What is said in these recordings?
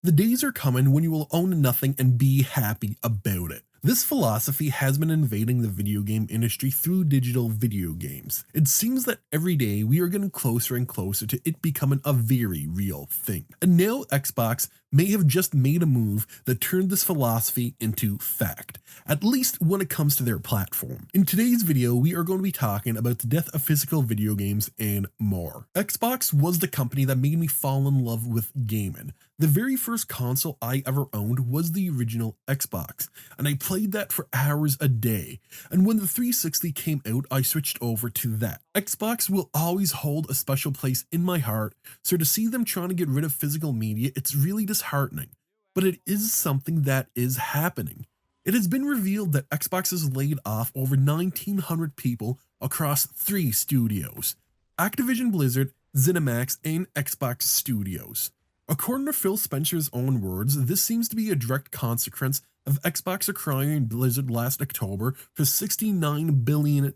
The days are coming when you will own nothing and be happy about it. This philosophy has been invading the video game industry through digital video games. It seems that every day we are getting closer and closer to it becoming a very real thing. And now Xbox may have just made a move that turned this philosophy into fact, at least when it comes to their platform. In today's video, we are going to be talking about the death of physical video games and more. Xbox was the company that made me fall in love with gaming. The very first console I ever owned was the original Xbox, and I played that for hours a day. And when the 360 came out, I switched over to that. Xbox will always hold a special place in my heart, so to see them trying to get rid of physical media, it's really disheartening. But it is something that is happening. It has been revealed that Xbox has laid off over 1,900 people across 3 studios: Activision Blizzard, ZeniMax, and Xbox Studios. According to Phil Spencer's own words, this seems to be a direct consequence of Xbox acquiring Blizzard last October for $69 billion.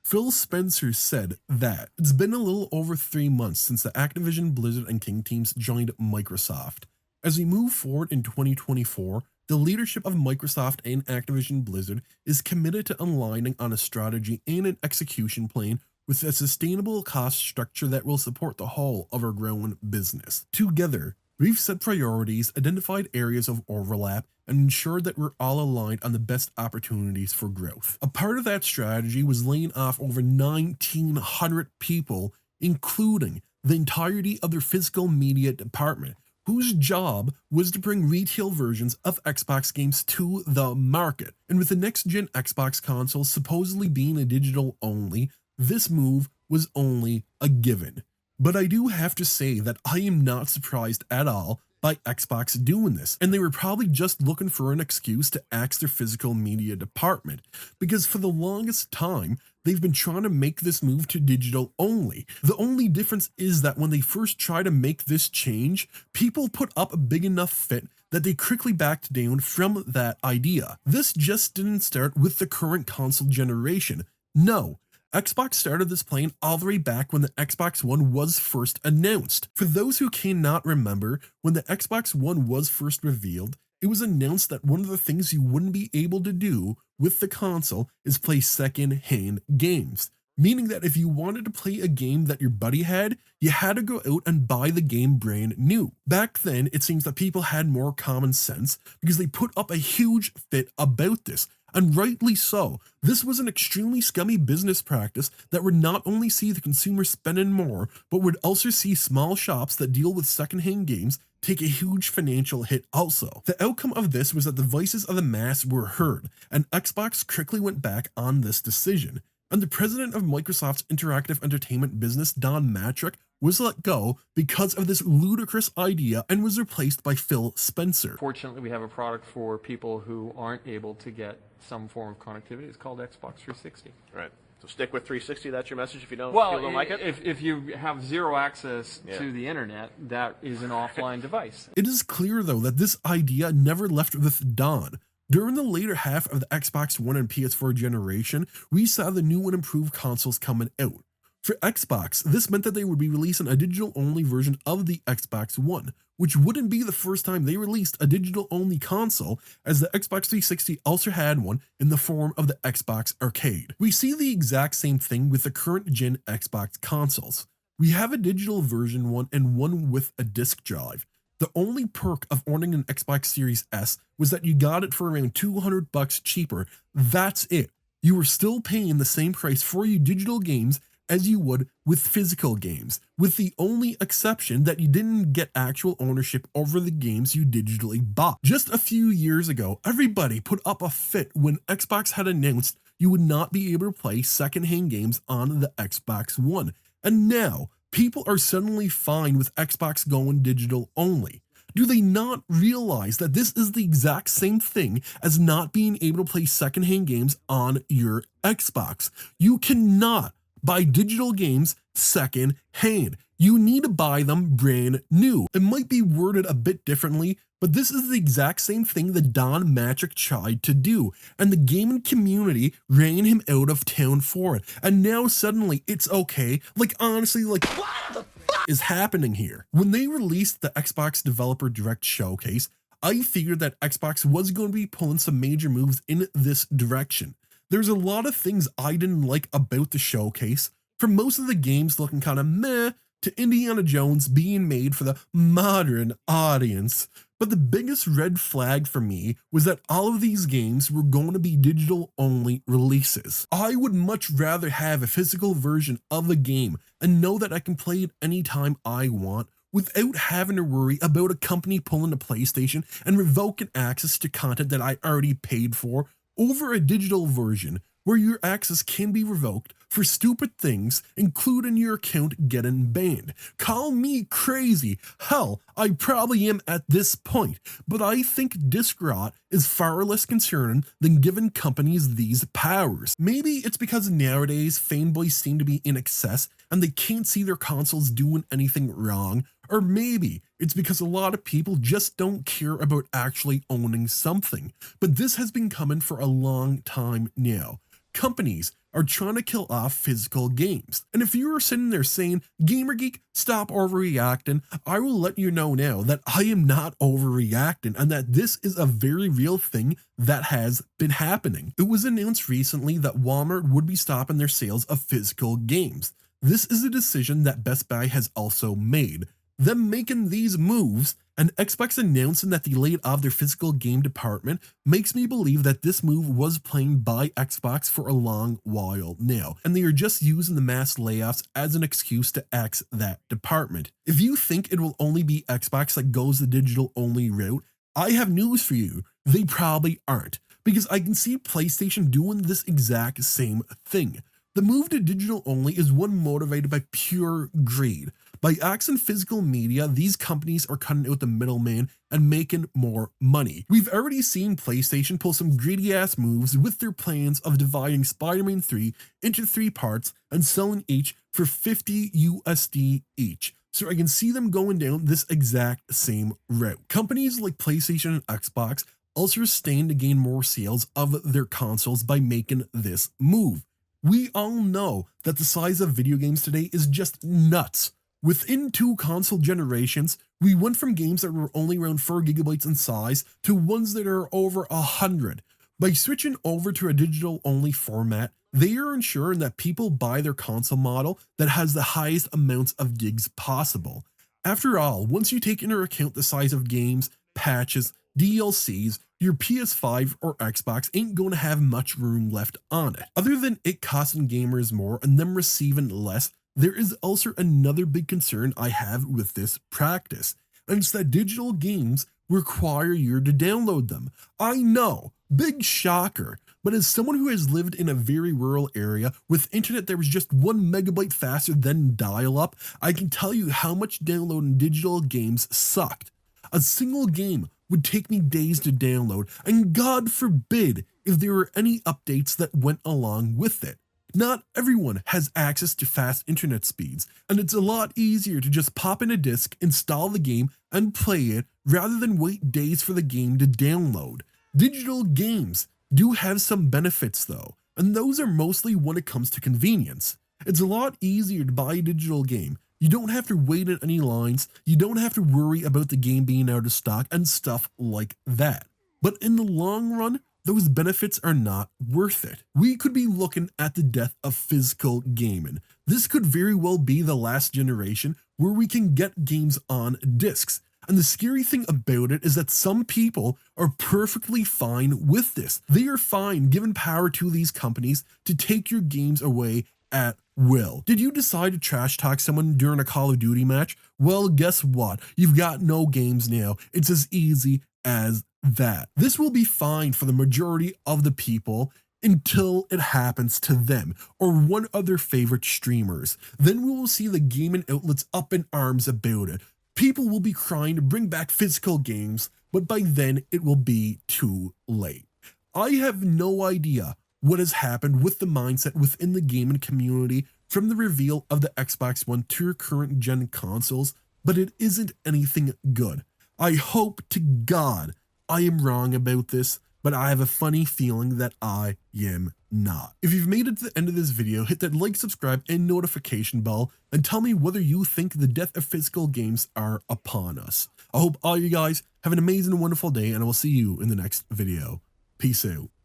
Phil Spencer said that it's been a little over 3 months since the Activision Blizzard and King teams joined Microsoft. As we move forward in 2024, the leadership of Microsoft and Activision Blizzard is committed to aligning on a strategy and an execution plan with a sustainable cost structure that will support the whole of our growing business. Together, we've set priorities, identified areas of overlap, and ensured that we're all aligned on the best opportunities for growth. A part of that strategy was laying off over 1,900 people, including the entirety of their physical media department, whose job was to bring retail versions of Xbox games to the market. And with the next-gen Xbox console supposedly being a digital only, this move was only a given. But I do have to say that I am not surprised at all by Xbox doing this, and they were probably just looking for an excuse to axe their physical media department, because for the longest time, they've been trying to make this move to digital only. The only difference is that when they first tried to make this change, people put up a big enough fit that they quickly backed down from that idea. This just didn't start with the current console generation. No. Xbox started this plan all the way back when the Xbox One was first announced. For those who cannot remember, when the Xbox One was first revealed, it was announced that one of the things you wouldn't be able to do with the console is play second-hand games. Meaning that if you wanted to play a game that your buddy had, you had to go out and buy the game brand new. Back then, it seems that people had more common sense because they put up a huge fit about this. And rightly so. This was an extremely scummy business practice that would not only see the consumer spending more, but would also see small shops that deal with secondhand games take a huge financial hit also. The outcome of this was that the voices of the mass were heard, and Xbox quickly went back on this decision. And the president of Microsoft's interactive entertainment business, Don Mattrick, was let go because of this ludicrous idea and was replaced by Phil Spencer. Fortunately, we have a product for people who aren't able to get some form of connectivity. It's called Xbox 360. Right. So stick with 360. That's your message if you don't, like it? If you have zero access to the internet, that is an offline device. It is clear, though, that this idea never left with Don. During the later half of the Xbox One and PS4 generation, we saw the new and improved consoles coming out. For Xbox, this meant that they would be releasing a digital-only version of the Xbox One, which wouldn't be the first time they released a digital-only console, as the Xbox 360 also had one in the form of the Xbox Arcade. We see the exact same thing with the current-gen Xbox consoles. We have a digital version one and one with a disc drive. The only perk of owning an Xbox Series S was that you got it for around $200 cheaper. That's it. You were still paying the same price for your digital games as you would with physical games, with the only exception that you didn't get actual ownership over the games you digitally bought. Just a few years ago, everybody put up a fit when Xbox had announced you would not be able to play secondhand games on the Xbox One, and now people are suddenly fine with Xbox going digital only. Do they not realize that this is the exact same thing as not being able to play secondhand games on your Xbox? You cannot buy digital games second hand. You need to buy them brand new. It might be worded a bit differently, but this is the exact same thing that Don Mattrick tried to do, and the gaming community ran him out of town for it. And now suddenly it's okay. Like, honestly, like, what the is happening here? When they released the Xbox Developer Direct Showcase, I figured that Xbox was going to be pulling some major moves in this direction. There's a lot of things I didn't like about the showcase, from most of the games looking kind of meh to Indiana Jones being made for the modern audience. But the biggest red flag for me was that all of these games were going to be digital only releases. I would much rather have a physical version of a game and know that I can play it anytime I want without having to worry about a company pulling a PlayStation and revoking access to content that I already paid for over a digital version where your access can be revoked for stupid things, including your account getting banned. Call me crazy. Hell, I probably am at this point, but I think disc rot is far less concerning than giving companies these powers. Maybe it's because nowadays fanboys seem to be in excess and they can't see their consoles doing anything wrong, or maybe it's because a lot of people just don't care about actually owning something. But this has been coming for a long time now. Companies are trying to kill off physical games. And if you are sitting there saying, GamerGeek, stop overreacting, I will let you know now that I am not overreacting and that this is a very real thing that has been happening. It was announced recently that Walmart would be stopping their sales of physical games. This is a decision that Best Buy has also made. Them making these moves and Xbox announcing that they laid off their physical game department makes me believe that this move was planned by Xbox for a long while now, and they are just using the mass layoffs as an excuse to axe that department. If you think it will only be Xbox that goes the digital only route, I have news for you. They probably aren't, because I can see PlayStation doing this exact same thing. The move to digital only is one motivated by pure greed. By axing physical media, these companies are cutting out the middleman and making more money. We've already seen PlayStation pull some greedy ass moves with their plans of dividing Spider-Man 3 into 3 parts and selling each for 50 USD each. So I can see them going down this exact same route. Companies like PlayStation and Xbox also stand to gain more sales of their consoles by making this move. We all know that the size of video games today is just nuts. Within 2 console generations, we went from games that were only around 4 gigabytes in size to ones that are over 100. By switching over to a digital-only format, they are ensuring that people buy their console model that has the highest amounts of gigs possible. After all, once you take into account the size of games, patches, DLCs, your PS5 or Xbox ain't going to have much room left on it. Other than it costing gamers more and them receiving less, there is also another big concern I have with this practice, and it's that digital games require you to download them. I know, big shocker, but as someone who has lived in a very rural area with internet that was just 1 megabyte faster than dial-up, I can tell you how much downloading digital games sucked. A single game would take me days to download, and God forbid if there were any updates that went along with it. Not everyone has access to fast internet speeds, and it's a lot easier to just pop in a disc, install the game, and play it rather than wait days for the game to download. Digital games do have some benefits though, and those are mostly when it comes to convenience. It's a lot easier to buy a digital game. You don't have to wait in any lines, you don't have to worry about the game being out of stock and stuff like that. But in the long run, those benefits are not worth it. We could be looking at the death of physical gaming. This could very well be the last generation where we can get games on discs. And the scary thing about it is that some people are perfectly fine with this. They are fine giving power to these companies to take your games away at will. Did you decide to trash talk someone during a Call of Duty match? Well, guess what? You've got no games now. It's as easy as that. This will be fine for the majority of the people until it happens to them or one of their favorite streamers. Then we will see the gaming outlets up in arms about it. People will be crying to bring back physical games, but by then it will be too late. I have no idea what has happened with the mindset within the gaming community from the reveal of the Xbox One to current gen consoles, but it isn't anything good. I hope to God I am wrong about this, but I have a funny feeling that I am not. If you've made it to the end of this video, hit that like, subscribe, and notification bell, and tell me whether you think the death of physical games are upon us. I hope all you guys have an amazing and wonderful day, and I will see you in the next video. Peace out.